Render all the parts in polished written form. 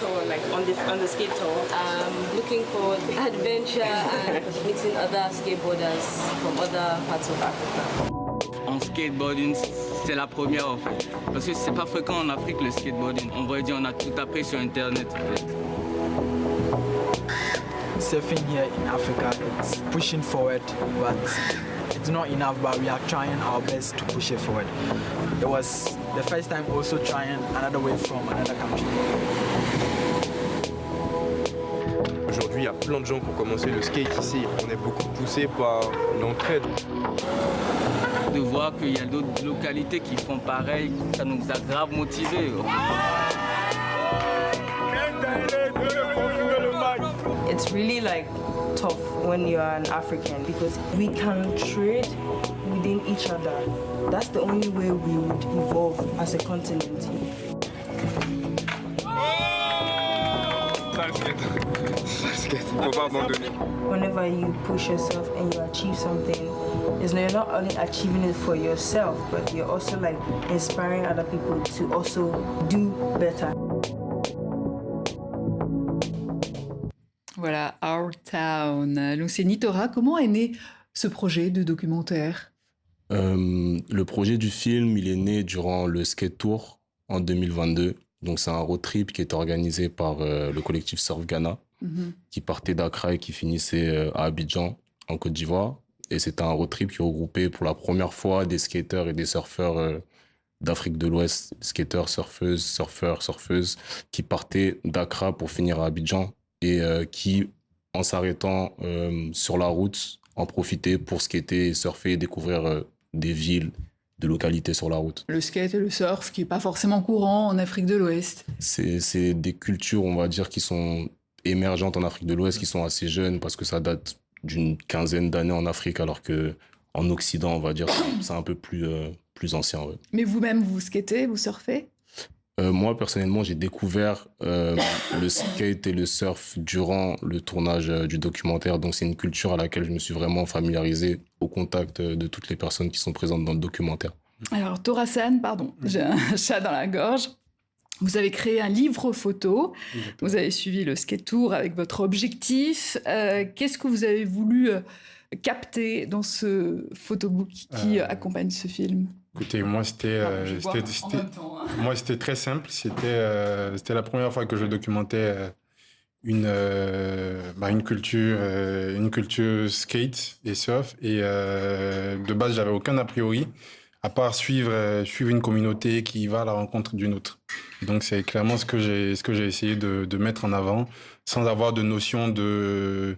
tour, like on the skate tour. Looking for adventure and meeting other skateboarders from other parts of Africa. En skateboarding, c'est la première en fait. Parce que c'est pas fréquent en Afrique le skateboarding. On va dire on a tout appris sur internet en fait. Surfing here in Africa, it's pushing forward, but it's not enough, but we are trying our best to push it forward. It was the first time also trying another way from another country. Aujourd'hui, il y a plein de gens qui ont commencé le skate ici. On est beaucoup poussé par l'entraide. De voir qu'il y a d'autres localités qui font pareil, ça nous a grave motivés. It's really like tough when you are an African because we can trade within each other. That's the only way we would evolve as a continent. Faut pas abandonner. Whenever you push yourself and you achieve something, you're not only achieving it for yourself, but you're also like inspiring other people to also do better. Voilà, Our Town. Donc c'est Nitora. Comment est né ce projet de documentaire ? Le projet du film, il est né durant le Skate Tour en 2022. Donc c'est un road trip qui est organisé par le collectif Surf Ghana, qui partait d'Accra et qui finissait à Abidjan, en Côte d'Ivoire. Et c'était un road trip qui regroupait pour la première fois des skateurs et des surfeurs d'Afrique de l'Ouest, skateurs, surfeuses, surfeurs, surfeuses, qui partaient d'Accra pour finir à Abidjan et qui, en s'arrêtant sur la route, en profitaient pour skater et surfer et découvrir des villes, de localités sur la route. Le skate et le surf qui n'est pas forcément courant en Afrique de l'Ouest. C'est des cultures, on va dire, qui sont émergentes en Afrique de l'Ouest, qui sont assez jeunes parce que ça date d'une quinzaine d'années en Afrique, alors que en Occident, on va dire, c'est un peu plus ancien. Ouais. Mais vous-même, vous skatez, vous surfez ? Moi, personnellement, j'ai découvert le skate et le surf durant le tournage du documentaire. Donc, c'est une culture à laquelle je me suis vraiment familiarisé au contact de toutes les personnes qui sont présentes dans le documentaire. Alors, Torasan, pardon, j'ai un chat dans la gorge. Vous avez créé un livre photo. Exactement. Vous avez suivi le skate tour avec votre objectif. Qu'est-ce que vous avez voulu capter dans ce photobook qui accompagne ce film ? Écoutez, moi, c'était très simple. C'était la première fois que je documentais une culture skate et surf. Et de base, j'avais aucun a priori, à part suivre une communauté qui va à la rencontre d'une autre. Et donc, c'est clairement ce que j'ai essayé de mettre en avant, sans avoir de notion de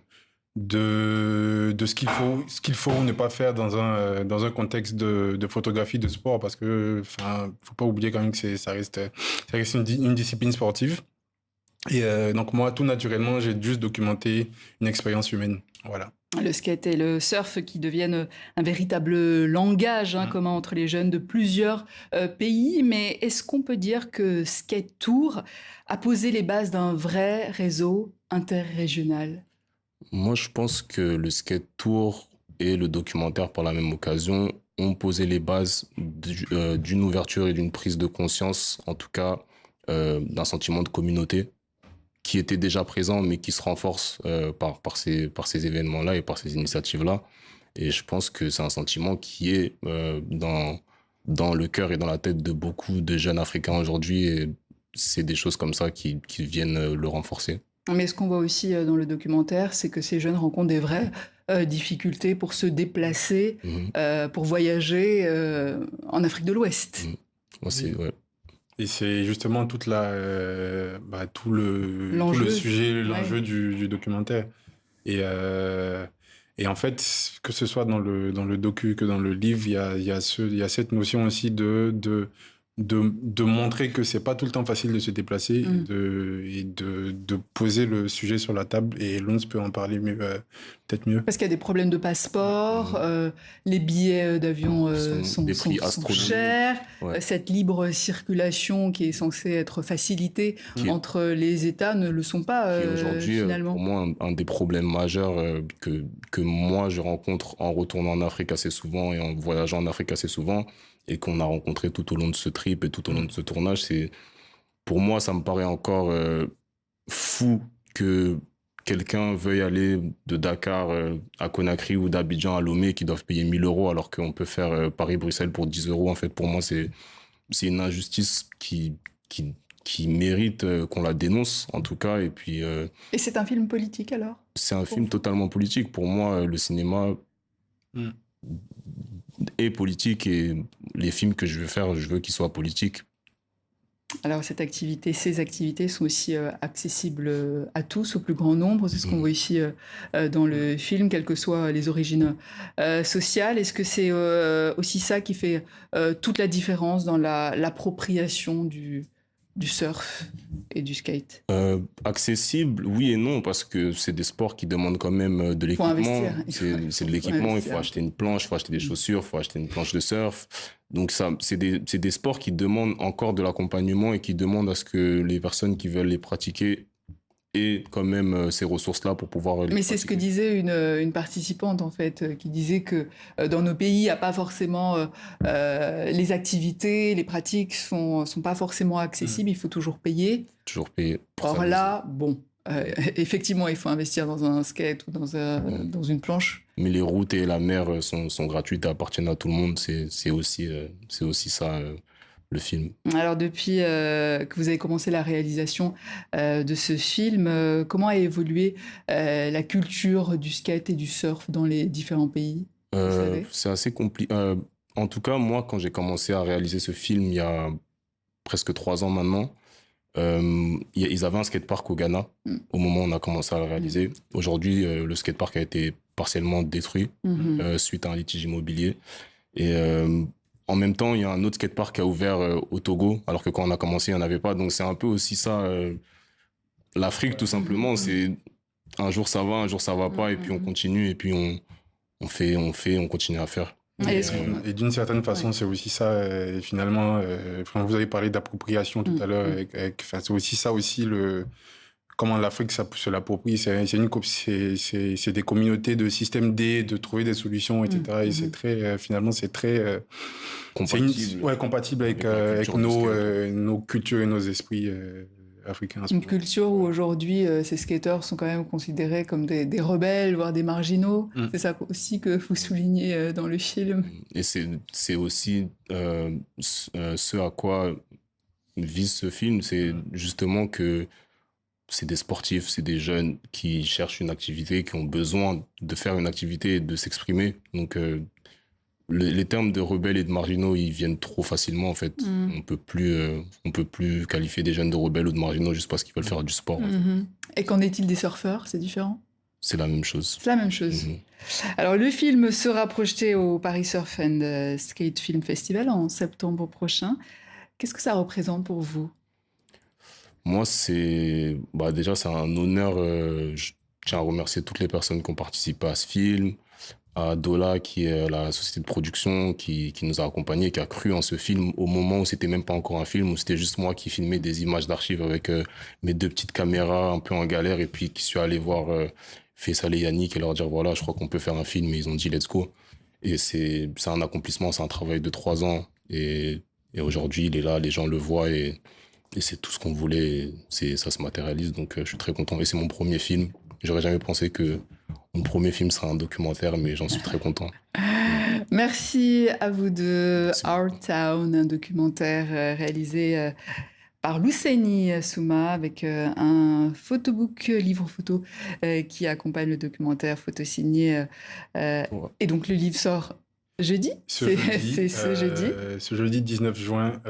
ce qu'il faut ou ne pas faire dans un contexte de photographie de sport, parce que faut pas oublier quand même que ça reste une discipline sportive. Et donc moi, tout naturellement, j'ai juste documenté une expérience humaine. Voilà. Le skate et le surf qui deviennent un véritable langage commun entre les jeunes de plusieurs pays. Mais est-ce qu'on peut dire que Skate Tour a posé les bases d'un vrai réseau interrégional ? Moi, je pense que le Skate Tour et le documentaire, par la même occasion, ont posé les bases d'une ouverture et d'une prise de conscience, en tout cas d'un sentiment de communauté qui était déjà présent, mais qui se renforce par ces événements-là et par ces initiatives-là. Et je pense que c'est un sentiment qui est dans le cœur et dans la tête de beaucoup de jeunes Africains aujourd'hui. Et c'est des choses comme ça qui viennent le renforcer. Mais ce qu'on voit aussi dans le documentaire, c'est que ces jeunes rencontrent des vraies difficultés pour se déplacer, pour voyager en Afrique de l'Ouest. Ouais. Et c'est justement tout le sujet, l'enjeu du documentaire. Et en fait, que ce soit dans le docu que dans le livre, il y a cette notion aussi de montrer que c'est pas tout le temps facile de se déplacer et de poser le sujet sur la table, et Lons peut en parler peut-être mieux. Parce qu'il y a des problèmes de passeport, les billets d'avion sont chers, cette libre circulation qui est censée être facilitée entre les États ne le sont pas aujourd'hui, finalement. Pour moi, un des problèmes majeurs que moi je rencontre en retournant en Afrique assez souvent et en voyageant en Afrique assez souvent, et qu'on a rencontré tout au long de ce trip et tout au long de ce tournage, pour moi, ça me paraît encore fou que quelqu'un veuille aller de Dakar à Conakry ou d'Abidjan à Lomé qui doivent payer 1 000 € alors qu'on peut faire Paris-Bruxelles pour 10 €. En fait, pour moi, c'est une injustice qui mérite qu'on la dénonce, en tout cas. Et puis, Et c'est un film politique, alors? c'est un film totalement politique. Pour moi, le cinéma est politique et les films que je veux faire, je veux qu'ils soient politiques. Alors, ces activités sont aussi accessibles à tous, au plus grand nombre. C'est ce qu'on voit ici dans le film, quelles que soient les origines sociales. Est-ce que c'est aussi ça qui fait toute la différence dans l'appropriation du surf et du skate? Accessible, oui et non, parce que c'est des sports qui demandent quand même de l'équipement. C'est de l'équipement, il faut acheter une planche, il faut acheter des chaussures, il faut acheter une planche de surf. Donc c'est des sports qui demandent encore de l'accompagnement et qui demandent à ce que les personnes qui veulent les pratiquer aient quand même ces ressources-là pour pouvoir les Mais c'est ce que disait une participante, en fait, qui disait que dans nos pays, il n'y a pas forcément... les activités, les pratiques sont pas forcément accessibles, il faut toujours payer. Toujours payer. Or là, bon, effectivement, il faut investir dans un skate ou dans une planche. Mais les routes et la mer sont gratuites et appartiennent à tout le monde. C'est aussi ça, le film. Alors, depuis que vous avez commencé la réalisation de ce film, comment a évolué la culture du skate et du surf dans les différents pays? C'est assez compliqué. En tout cas, moi, quand j'ai commencé à réaliser ce film, il y a presque 3 ans maintenant, ils avaient un skatepark au Ghana au moment où on a commencé à le réaliser. Aujourd'hui, le skatepark a été partiellement détruit suite à un litige immobilier. Et en même temps, il y a un autre skatepark qui a ouvert au Togo, alors que quand on a commencé, il n'y en avait pas. Donc c'est un peu aussi ça, l'Afrique tout simplement. C'est un jour ça va, un jour ça va pas, et puis on continue, et puis on continue à faire. Et d'une certaine façon, c'est aussi ça, finalement, vous avez parlé d'appropriation tout à l'heure, c'est aussi ça, comment l'Afrique se l'approprie, c'est des communautés de système D, de trouver des solutions, etc. Et c'est très, finalement, c'est très compatible avec nos cultures et nos esprits africains. Une culture où aujourd'hui, ces skateurs sont quand même considérés comme des rebelles, voire des marginaux. C'est ça aussi que vous soulignez dans le film. Et c'est aussi ce à quoi vise ce film, c'est justement que c'est des sportifs, c'est des jeunes qui cherchent une activité, qui ont besoin de faire une activité et de s'exprimer. Donc, les termes de rebelles et de marginaux, ils viennent trop facilement, en fait. On peut plus qualifier des jeunes de rebelles ou de marginaux juste parce qu'ils veulent faire du sport. En fait. Et qu'en est-il des surfeurs? C'est différent? C'est la même chose. C'est la même chose. Alors, le film sera projeté au Paris Surf and Skate Film Festival en septembre prochain. Qu'est-ce que ça représente pour vous? Moi, déjà, c'est un honneur. Je tiens à remercier toutes les personnes qui ont participé à ce film, à Dola, qui est la société de production, qui nous a accompagnés, qui a cru en ce film au moment où c'était même pas encore un film, où c'était juste moi qui filmais des images d'archives avec mes 2 petites caméras un peu en galère, et puis qui suis allé voir Faisal et Yannick et leur dire voilà, je crois qu'on peut faire un film, et ils ont dit let's go. Et c'est un accomplissement, c'est un travail de 3 ans, et aujourd'hui il est là, les gens le voient, et c'est tout ce qu'on voulait, ça se matérialise, donc je suis très content. Et c'est mon premier film. J'aurais jamais pensé que mon premier film serait un documentaire, mais j'en suis très content. Merci à vous deux. Our Town, un documentaire réalisé par Lousseini Souma avec un photobook, livre photo qui accompagne le documentaire, photo signée. Et donc le livre sort jeudi? C'est ce jeudi. Ce jeudi 19 juin,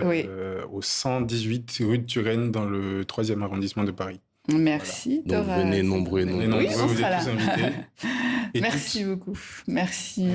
au 118 rue de Turenne, dans le 3e arrondissement de Paris. Merci. Voilà. Donc venez nombreux et nombreux. Oui, on vous sera êtes tous invités. Merci beaucoup. Merci.